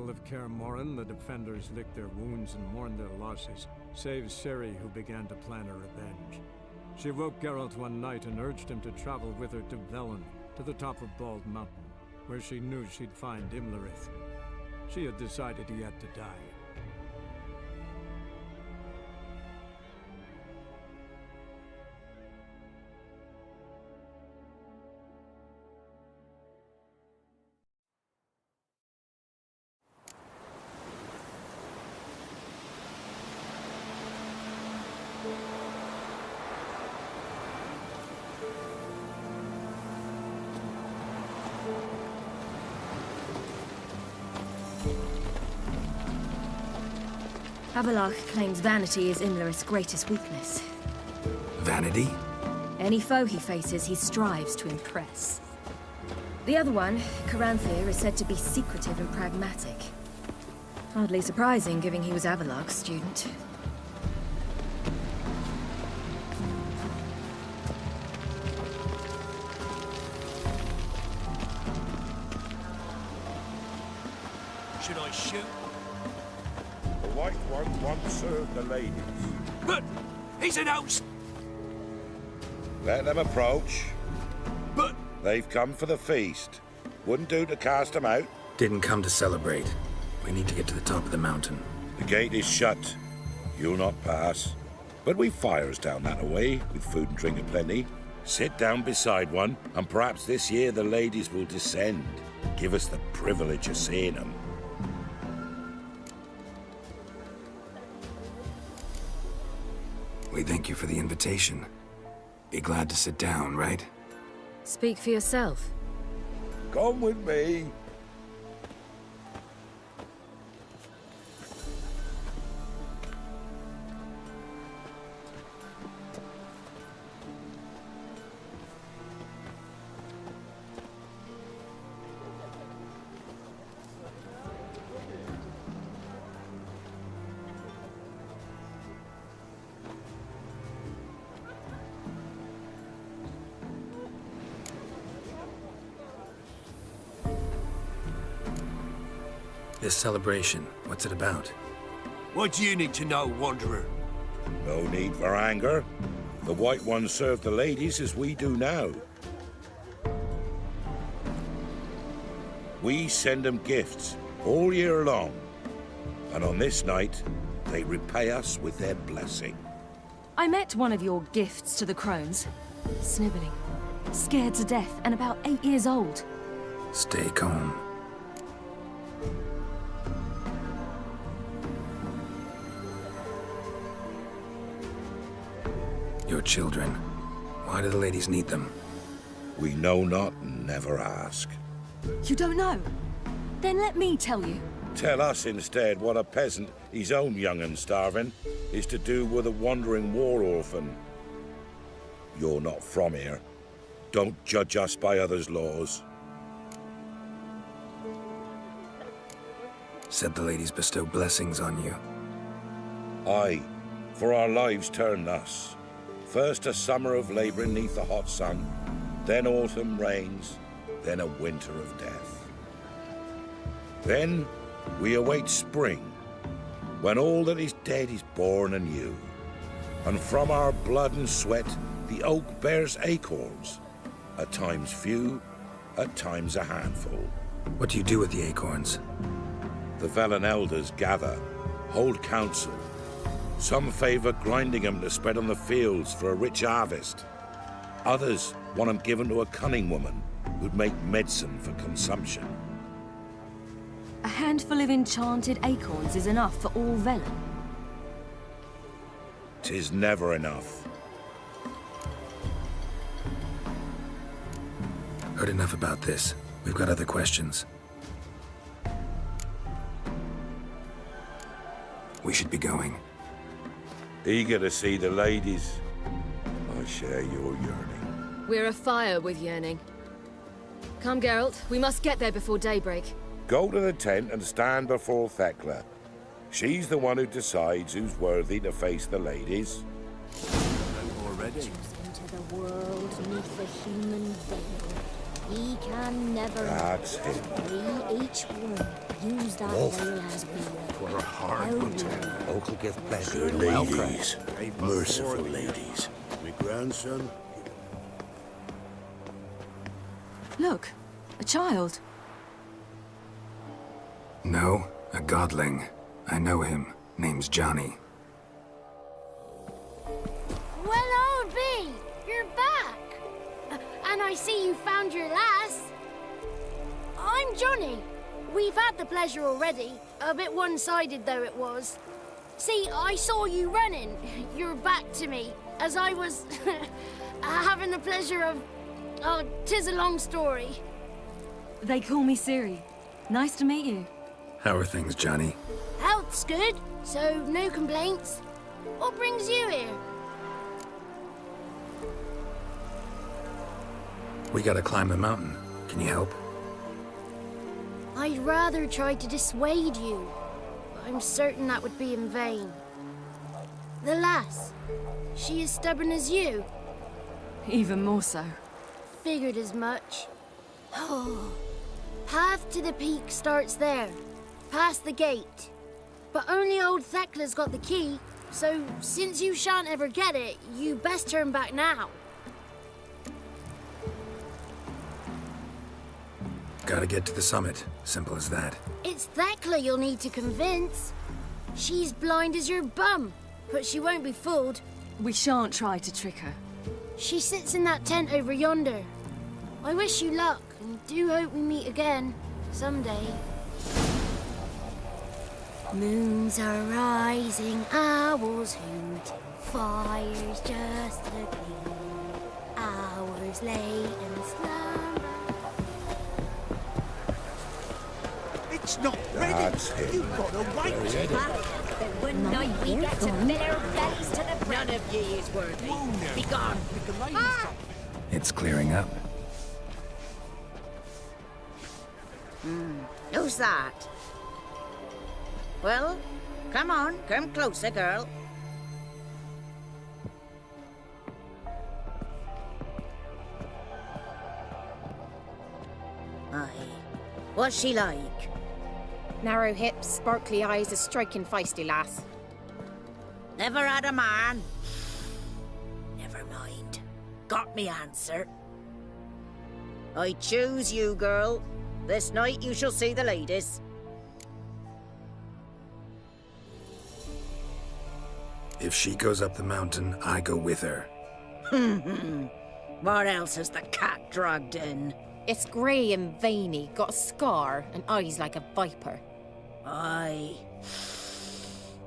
Battle of Kaer Morhen, the defenders licked their wounds and mourned their losses, save Ciri, who began to plan a revenge. She woke Geralt one night and urged him to travel with her to Velen, to the top of Bald Mountain, where she knew she'd find Imlerith. She had decided he had to die. Avallac'h claims vanity is Imlerith's greatest weakness. Vanity? Any foe he faces, he strives to impress. The other one, Caranthir, is said to be secretive and pragmatic. Hardly surprising, given he was Avallac'h's student. Should I shoot? The White One once served the ladies. But he's an host! Let them approach. But... They've come for the feast. Wouldn't do to cast them out. Didn't come to celebrate. We need to get to the top of the mountain. The gate is shut. You'll not pass. But we've fires down that way, with food and drink aplenty. Sit down beside one, and perhaps this year the ladies will descend. Give us the privilege of seeing them. We thank you for the invitation. Be glad to sit down, right? Speak for yourself. Come with me. This celebration, what's it about? What do you need to know, Wanderer? No need for anger. The White Ones serve the ladies as we do now. We send them gifts all year long. And on this night, they repay us with their blessing. I met one of your gifts to the crones. Sniveling, scared to death, and about 8 years old. Stay calm. Your children. Why do the ladies need them? We know not and never ask. You don't know? Then let me tell you. Tell us instead what a peasant, his own young and starving, is to do with a wandering war orphan. You're not from here. Don't judge us by others' laws. Said the ladies bestow blessings on you. Aye, for our lives turn thus. First a summer of labouring neath the hot sun, then autumn rains, then a winter of death. Then we await spring, when all that is dead is born anew. And from our blood and sweat the oak bears acorns, at times few, at times a handful. What do you do with the acorns? The Velen elders gather, hold council. Some favour grinding them to spread on the fields for a rich harvest. Others want them given to a cunning woman who'd make medicine for consumption. A handful of enchanted acorns is enough for all Velen. 'Tis never enough. Heard enough about this. We've got other questions. We should be going. Eager to see the ladies. I share your yearning. We're afire with yearning. Come, Geralt. We must get there before daybreak. Go to the tent and stand before Thekla. She's the one who decides who's worthy to face the ladies. Already? Into the world neath the human veil. He can never That's him. we each one use that Wolf. will as we will. We're a hard one to. Local give pleasure. Good ladies. Merciful ladies. My grandson. Look, a child. No, a godling. I know him. Name's Johnny. Well, old B, you're back. And I see you found your lass. I'm Johnny. We've had the pleasure already. A bit one-sided though it was. See, I saw you running. Your back to me, as I was having the pleasure of... Oh, 'tis a long story. They call me Siri. Nice to meet you. How are things, Johnny? Health's good, so no complaints. What brings you here? We gotta climb the mountain. Can you help? I'd rather try to dissuade you. But I'm certain that would be in vain. The lass, she as stubborn as you. Even more so. Figured as much. Oh, path to the peak starts there, past the gate. But only old Thekla's got the key, so since you shan't ever get it, you best turn back now. Gotta get to the summit. Simple as that. It's Thekla you'll need to convince. She's blind as your bum, but she won't be fooled. We shan't try to trick her. She sits in that tent over yonder. I wish you luck, and do hope we meet again, someday. Moons are rising, owls hooting, fires just a gleam. Hours late and slumber. It's not ready. That's him. You've got to wait. One night we get to fill our bellies to the brim. None of ye is worthy. Be gone. It's clearing up. Who's that? Well, come on, come closer, girl. Aye. What's she like? Narrow hips, sparkly eyes, a striking feisty lass. Never had a man. Never mind. Got me answer. I choose you, girl. This night you shall see the ladies. If she goes up the mountain, I go with her. What else has the cat dragged in? It's grey and veiny, got a scar, and eyes like a viper. Aye.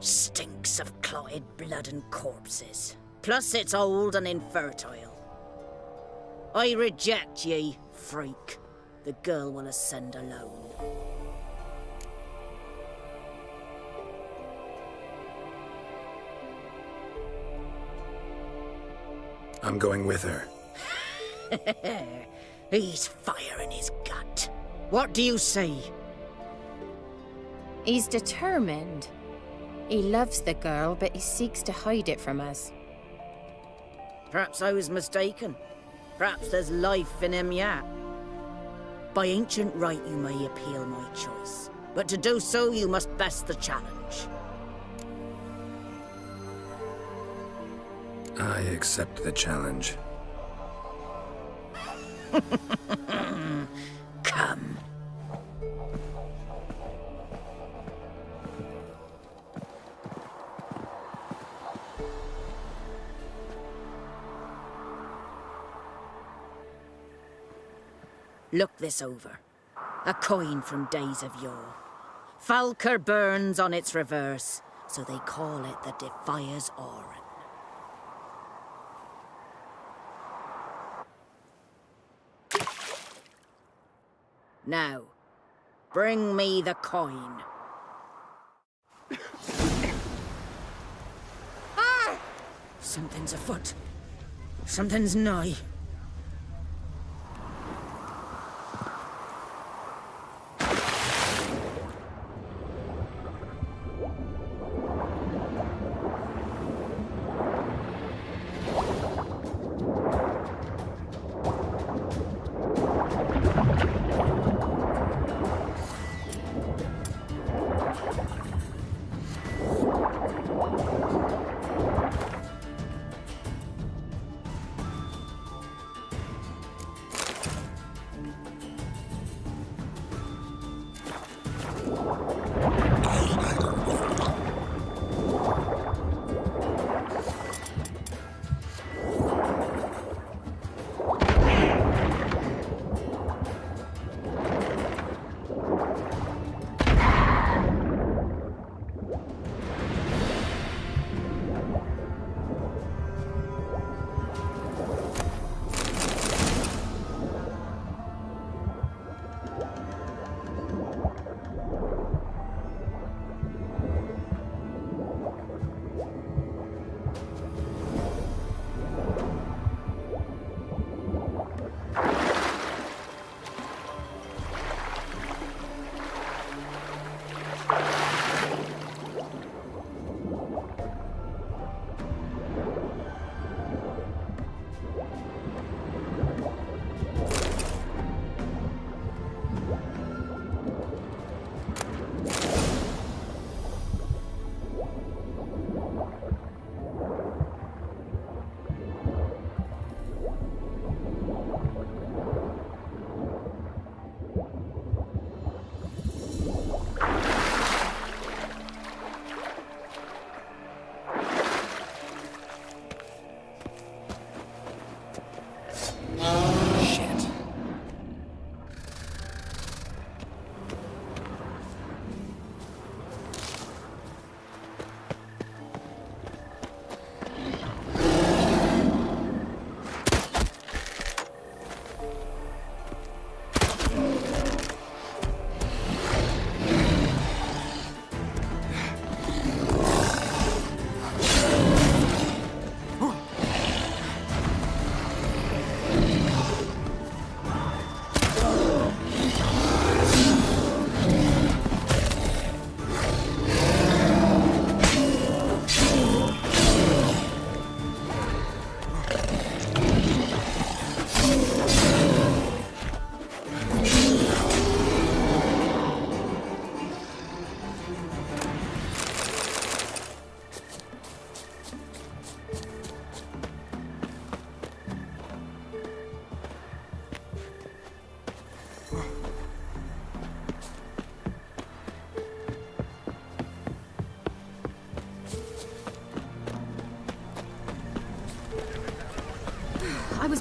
Stinks of clotted blood and corpses. Plus it's old and infertile. I reject ye, freak. The girl will ascend alone. I'm going with her. He's fire in his gut. What do you say? He's determined. He loves the girl, but he seeks to hide it from us. Perhaps I was mistaken. Perhaps there's life in him yet. By ancient right you may appeal my choice, but to do so you must best the challenge. I accept the challenge. Come. Look this over. A coin from days of yore. Falker burns on its reverse, so they call it the Defier's Oran. Now, bring me the coin. Something's afoot. Something's nigh.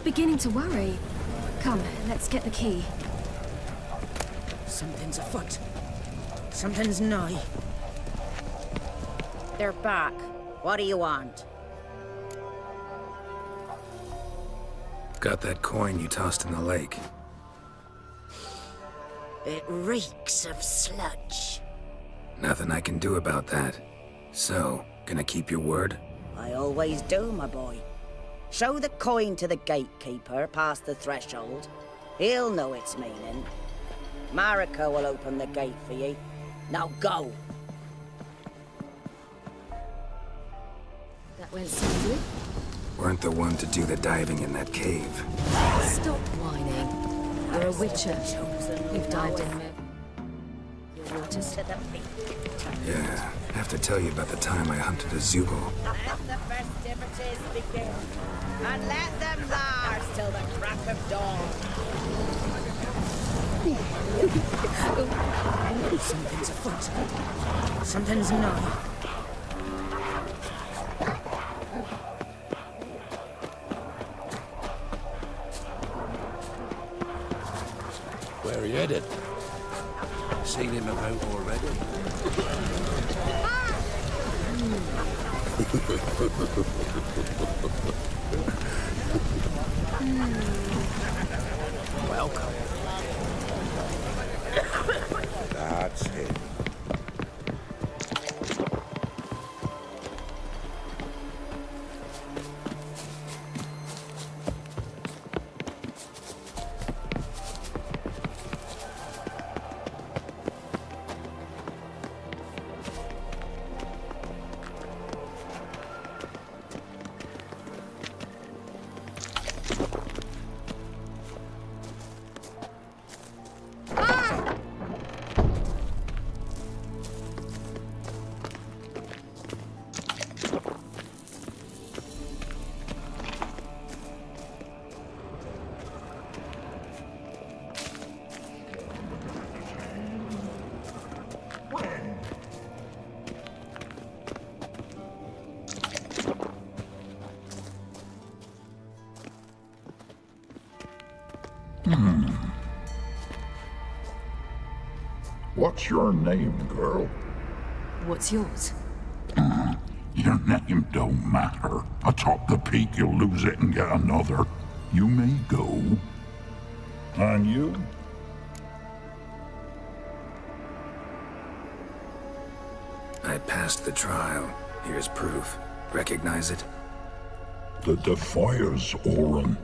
beginning to worry. Come, let's get the key. Something's afoot. Something's nigh. They're back. What do you want? Got that coin you tossed in the lake. It reeks of sludge. Nothing I can do about that. So, gonna keep your word? I always do, my boy. Show the coin to the gatekeeper past the threshold. He'll know its meaning. Marika will open the gate for you. Now go! That went smoothly. Weren't the one to do the diving in that cave. Stop whining. You're a witcher. You've dived in your waters. To the peak. Yeah, have to tell you about the time I hunted a Zoogle. Let the festivities begin. And let them last till the crack of dawn. Something's afoot. Something's nigh. Where are you headed? Seen him about already. Welcome. That's it. What's your name, girl? What's yours? Your name don't matter. Atop the peak, you'll lose it and get another. You may go. And you? I passed the trial. Here's proof. Recognize it? The Defiers, Orin.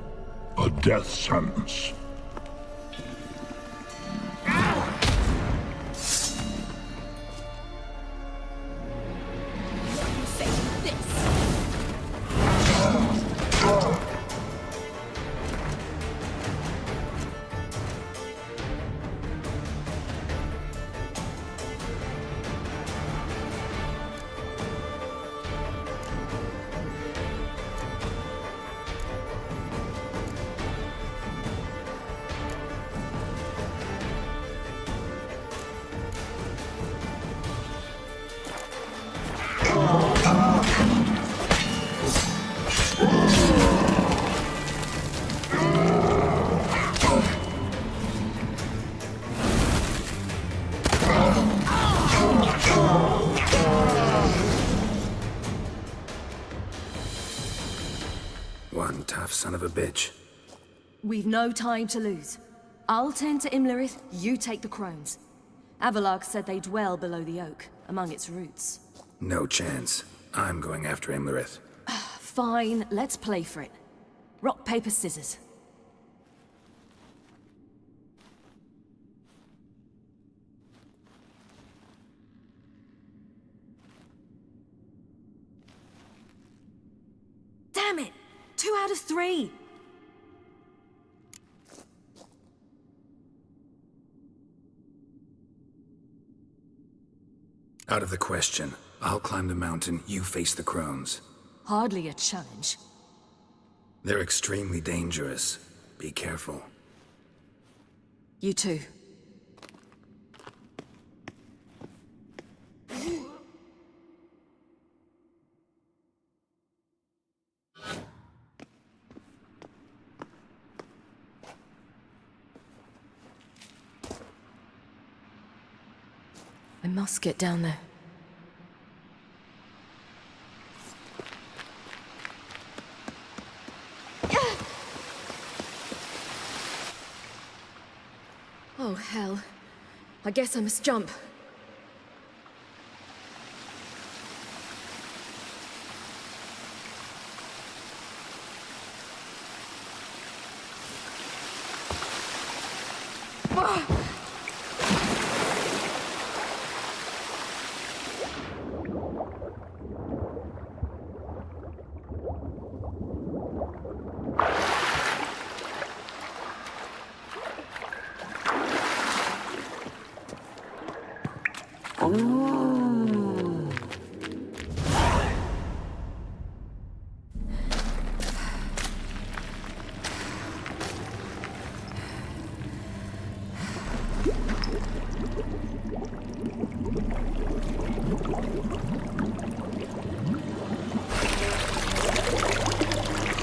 A death sentence. One tough son of a bitch. We've no time to lose. I'll tend to Imlerith, you take the crones. Avalark said they dwell below the oak, among its roots. No chance. I'm going after Imlerith. Fine, let's play for it. Rock, paper, scissors. Damn it! 2 out of 3! Out of the question. I'll climb the mountain, you face the crones. Hardly a challenge. They're extremely dangerous. Be careful. You too. I must get down there. Oh, hell. I guess I must jump.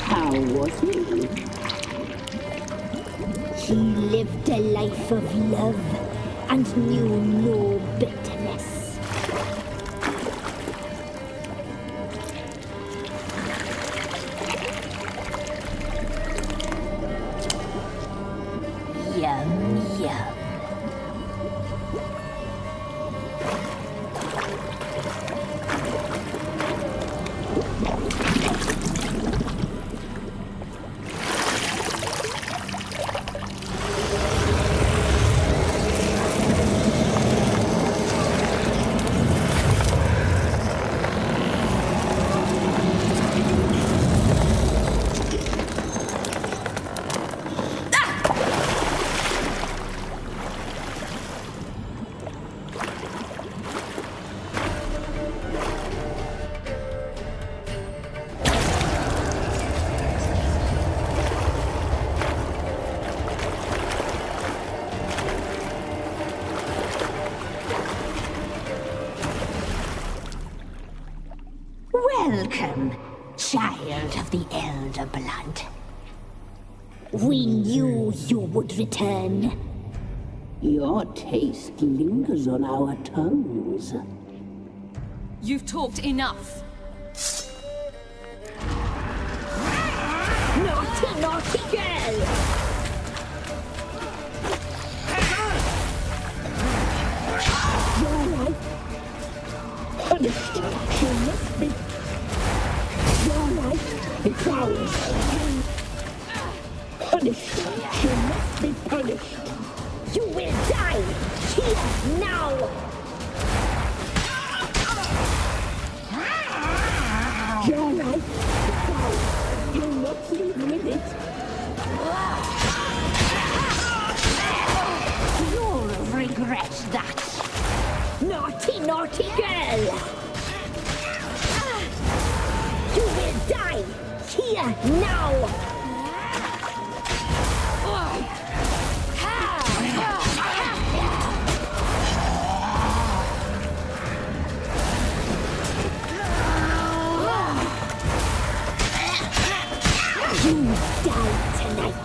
How was he? He lived a life of love and knew no bitterness. Yum, yum. Welcome, child of the Elder Blood. We knew you would return. Your taste lingers on our tongues. You've talked enough. Naughty, naughty girl! Your life punished. She must be. Your life is ours. Punished. She must be punished. You will die here now. Your life is ours. You must leave with it. You'll regret that. Naughty, naughty girl! You will die here now! You die tonight!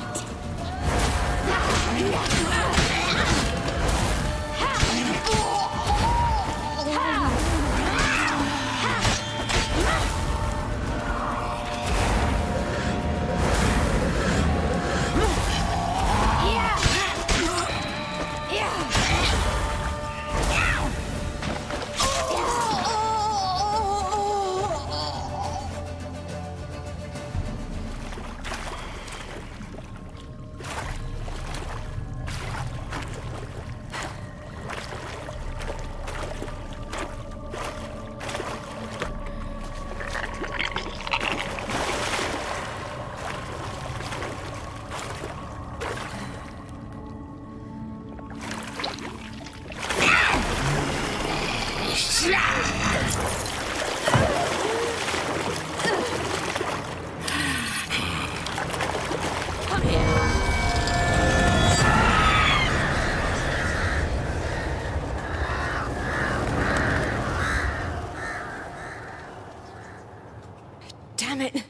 Damn it!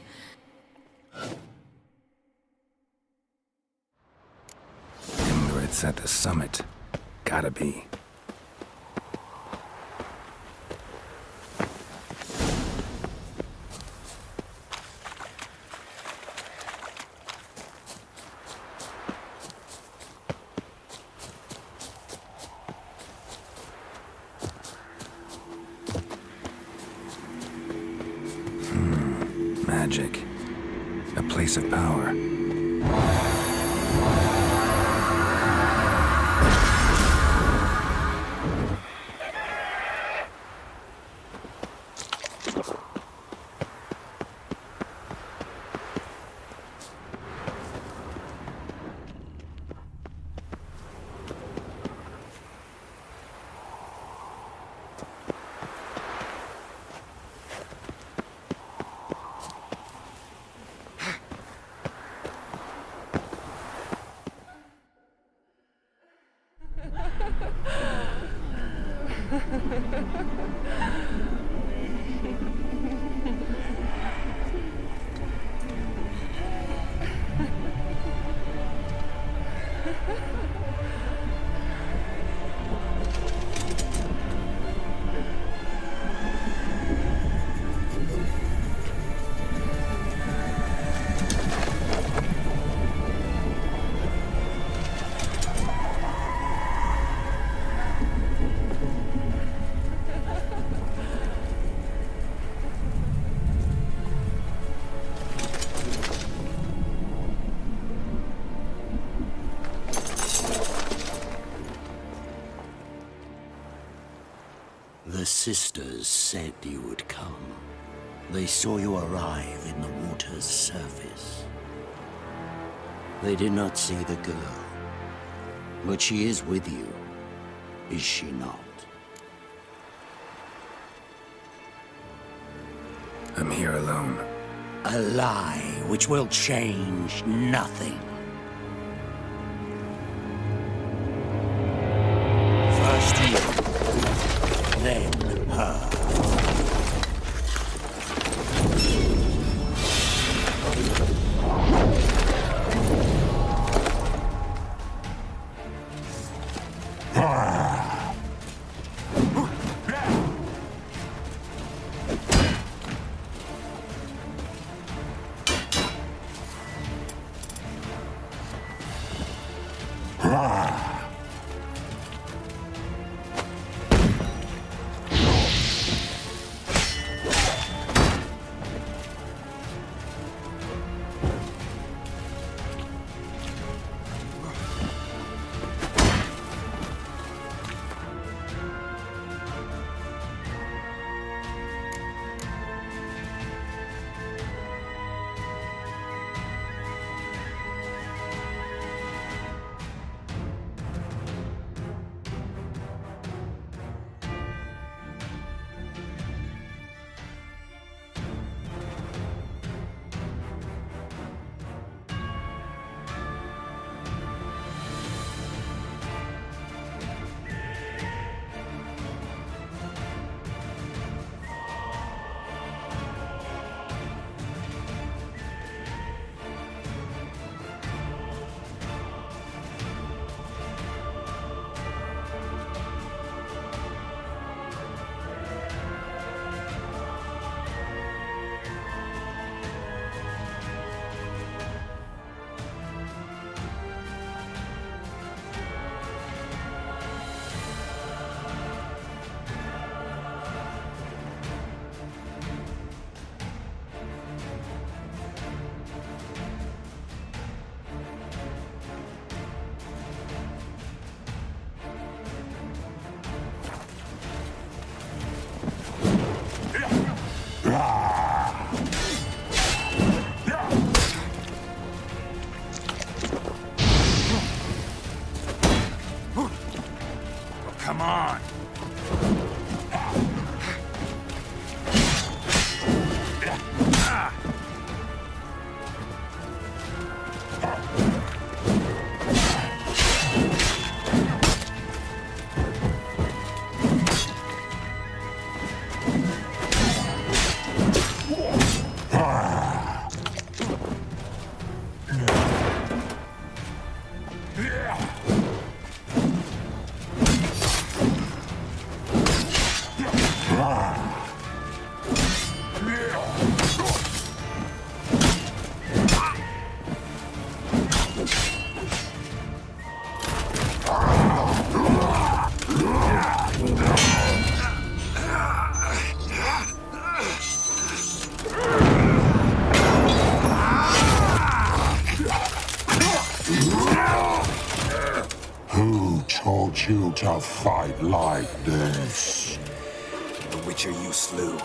Timber, it's at the summit. Gotta be. magic. A place of power. The sisters said you would come. They saw you arrive in the water's surface. They did not see the girl. But she is with you, is she not? I'm here alone. A lie which will change nothing. First you, then her. Come on! to fight like this. The Witcher you slew.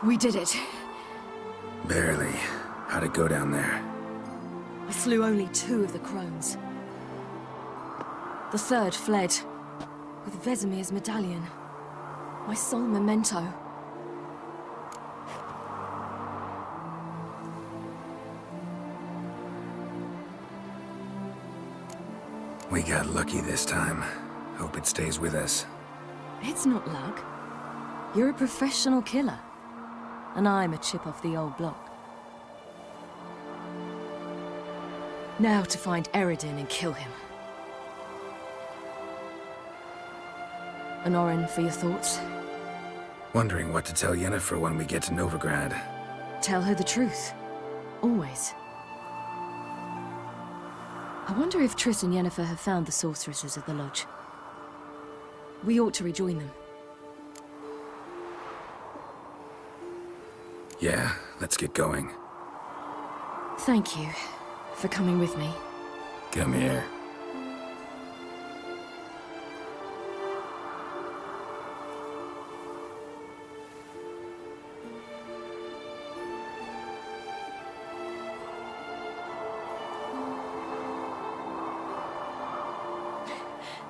We did it. Barely. How'd it go down there? I slew only 2 of the crones. The third fled, with Vesemir's medallion. My sole memento. We got lucky this time. Hope it stays with us. It's not luck. You're a professional killer. And I'm a chip off the old block. Now to find Eredin and kill him. An Orin for your thoughts? Wondering what to tell Yennefer when we get to Novigrad. Tell her the truth. Always. I wonder if Triss and Yennefer have found the sorceresses of the Lodge. We ought to rejoin them. Yeah, let's get going. Thank you for coming with me. Come here.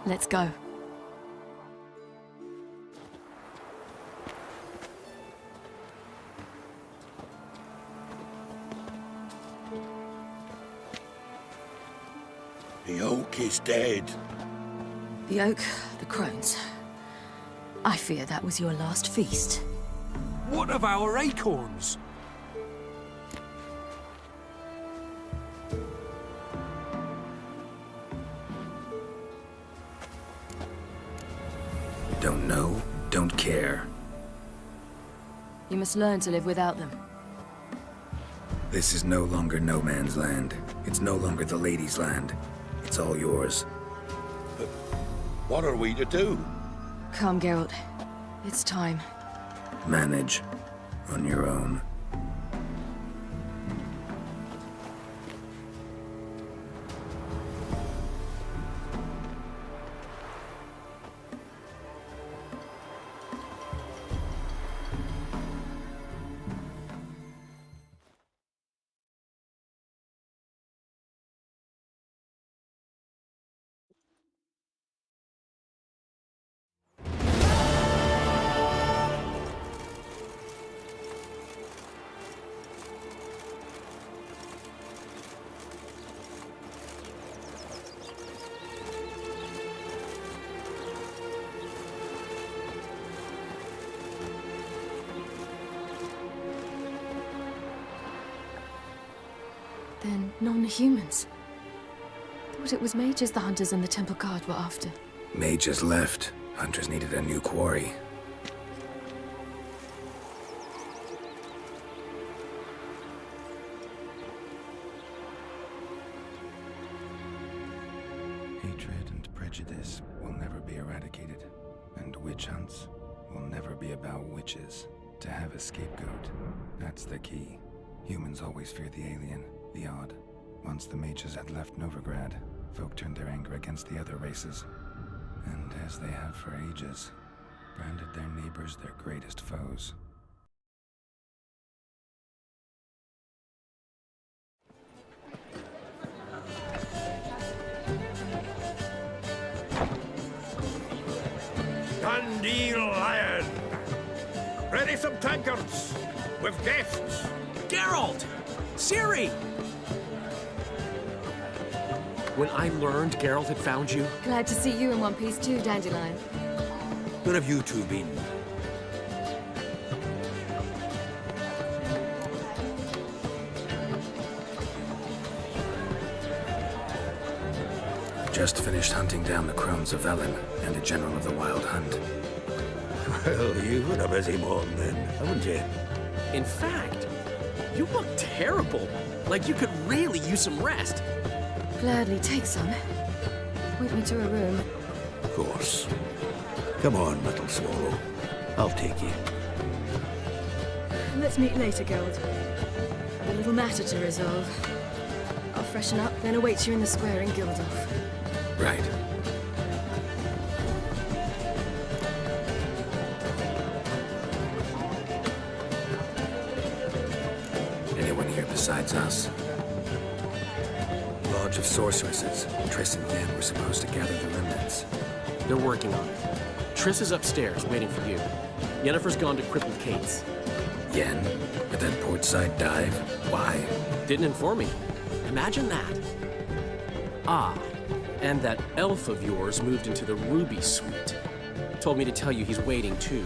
Let's go. The oak is dead. The oak, the crones. I fear that was your last feast. What of our acorns? Don't know, don't care. You must learn to live without them. This is no longer no man's land. It's no longer the lady's land. It's all yours. But what are we to do? Come, Geralt. It's time. Manage. On your own. Then non-humans. Thought it was mages the hunters and the temple guard were after. Mages left. Hunters needed a new quarry. Hatred and prejudice will never be eradicated. And witch hunts will never be about witches. To have a scapegoat, that's the key. Humans always fear the alien, the odd. Once the mages had left Novigrad, folk turned their anger against the other races. And as they have for ages, branded their neighbors their greatest foes. Ready some tankards! With guests! Geralt! Ciri! When I learned Geralt had found you... Glad to see you in one piece too, Dandelion. Where have you two been? Just finished hunting down the crones of Velen and a general of the Wild Hunt. Well, you've had a busy morning then, haven't you? In fact, you look terrible. Like you could really use some rest. Gladly take some. Point me to a room. Of course. Come on, little swallow. I'll take you. Let's meet later, Geralt. Have a little matter to resolve. I'll freshen up, then await you in the square in Gildorf. Right. Anyone here besides us? Lodge of Sorceresses. Triss and Yen were supposed to gather the remnants. They're working on it. Triss is upstairs, waiting for you. Yennefer's gone to Crippled Kate's. Yen? At that portside dive? Why? Didn't inform me. Imagine that. Ah, and that elf of yours moved into the Ruby Suite. Told me to tell you he's waiting, too.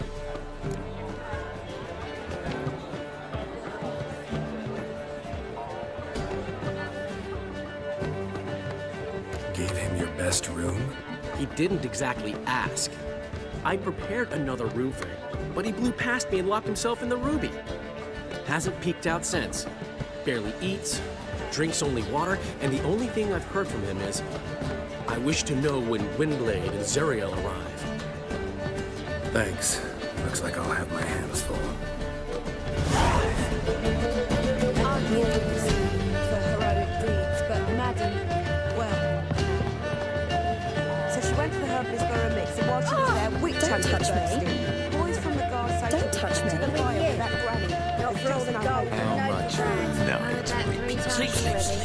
Gave him your best room? He didn't exactly ask. I prepared another room for him, but he blew past me and locked himself in the Ruby. Hasn't peeked out since. Barely eats, drinks only water, and the only thing I've heard from him is, I wish to know when Windblade and Zuriel arrive. Thanks. Looks like I'll have my hands full. Argues for heroic deeds, but Madam, well... So she went to the herbalist Vmix, and while she was there, witch hunting burst in. Boys from the guard say Don't touch me. to the fire with that granny. Not for all the gold. How much night?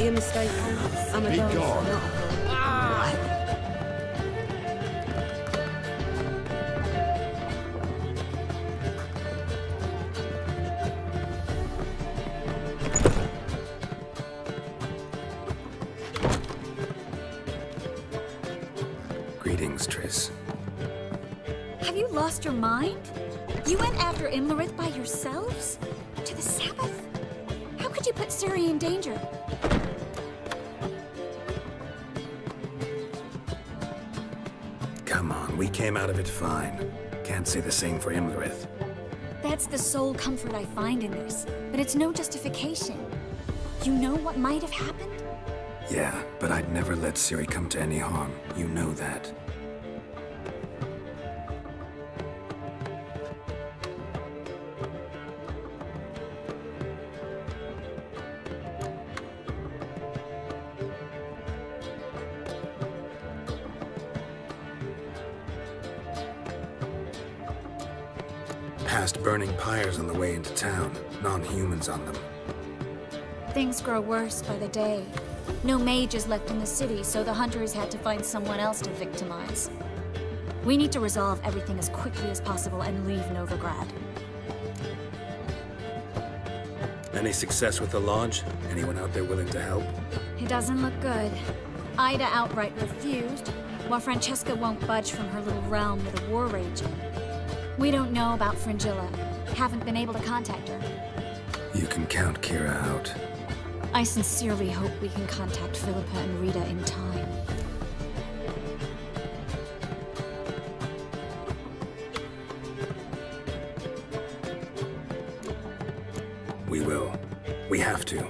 You're mistaken. I'm a Be dancer, gone. not a Greetings, Triss. Have you lost your mind? You went after Imlerith by yourselves? To the Sabbath? How could you put Ciri in danger? Come on, we came out of it fine. Can't say the same for Imlerith. That's the sole comfort I find in this, but it's no justification. You know what might have happened? Yeah, but I'd never let Ciri come to any harm. You know that. Past burning pyres on the way into town. Non-humans on them. Things grow worse by the day. No mages left in the city, so the hunters had to find someone else to victimize. We need to resolve everything as quickly as possible and leave Novigrad. Any success with the lodge? Anyone out there willing to help? It doesn't look good. Ida outright refused, while Francesca won't budge from her little realm with a war raging. We don't know about Fringilla. Haven't been able to contact her. You can count Kira out. I sincerely hope we can contact Philippa and Rita in time. We will. We have to.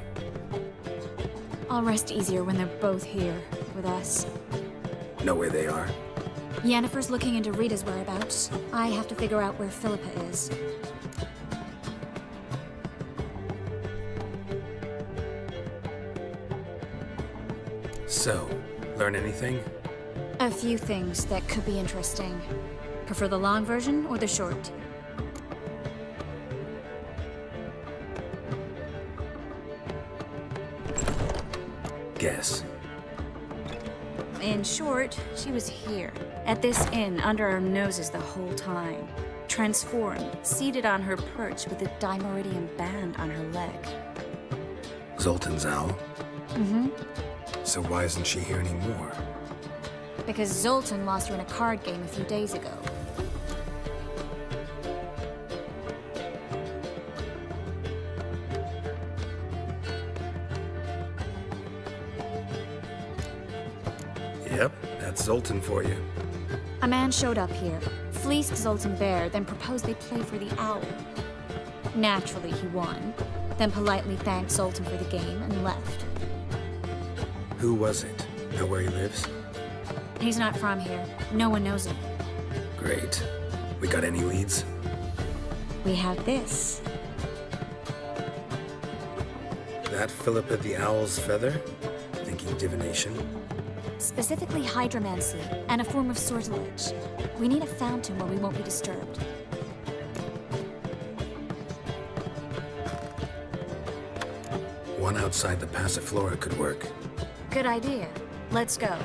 I'll rest easier when they're both here, with us. Know where they are? Yennefer's looking into Rita's whereabouts. I have to figure out where Philippa is. So, learn anything? A few things that could be interesting. Prefer the long version or the short? Guess. In short, she was here, at this inn, under our noses the whole time. transformed, seated on her perch with a dimeridium band on her leg. Zoltan's owl? Mm-hmm. So why isn't she here anymore? Because Zoltan lost her in a card game a few days ago. Yep, that's Zoltan for you. A man showed up here, fleeced Zoltan bare, then proposed they play for the owl. Naturally, he won, then politely thanked Zoltan for the game and left. Who was it? Know where he lives? He's not from here. No one knows him. Great. We got any leads? We have this. That Philippa the Owl's feather? Thinking divination? Specifically hydromancy, and a form of sortilege. We need a fountain where we won't be disturbed. One outside the Passiflora could work. Good idea. Let's go.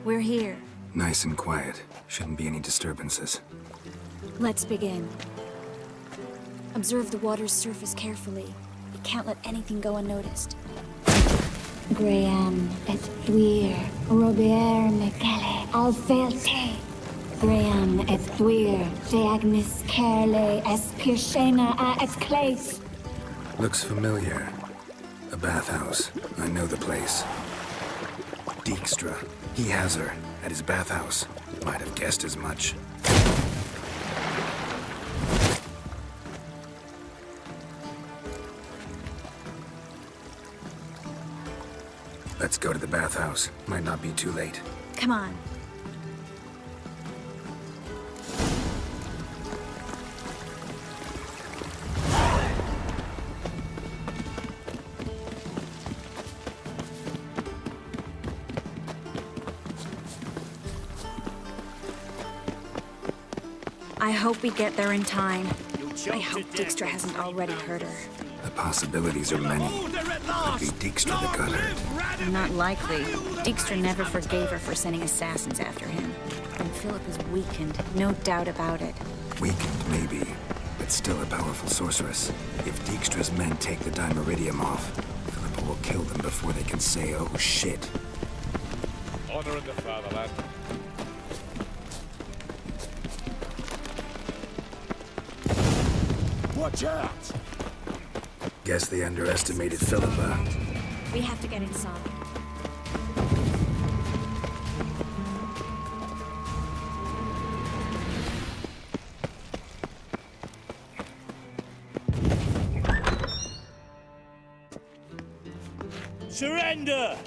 We're here. Nice and quiet. Shouldn't be any disturbances. Let's begin. Observe the water's surface carefully. We can't let anything go unnoticed. Graham et thuir, Robert Mekele, Alfelte. Graham et thuir, de agnis kerle, es pirshena a et clace. Looks familiar. A bathhouse. I know the place. Dijkstra. He has her at his bathhouse. Might have guessed as much. Let's go to the bathhouse. Might not be too late. Come on. I hope we get there in time. I hope Dijkstra hasn't already hurt her. The possibilities are many. Could be Dijkstra that got hurt. Not likely. Dijkstra never forgave her for sending assassins after him. And Philip is weakened, no doubt about it. Weakened, maybe, but still a powerful sorceress. If Dijkstra's men take the dimeridium off, Philippa will kill them before they can say, oh shit. Honor in the fatherland. Watch out! Guess they underestimated Philippa. We have to get inside. Surrender!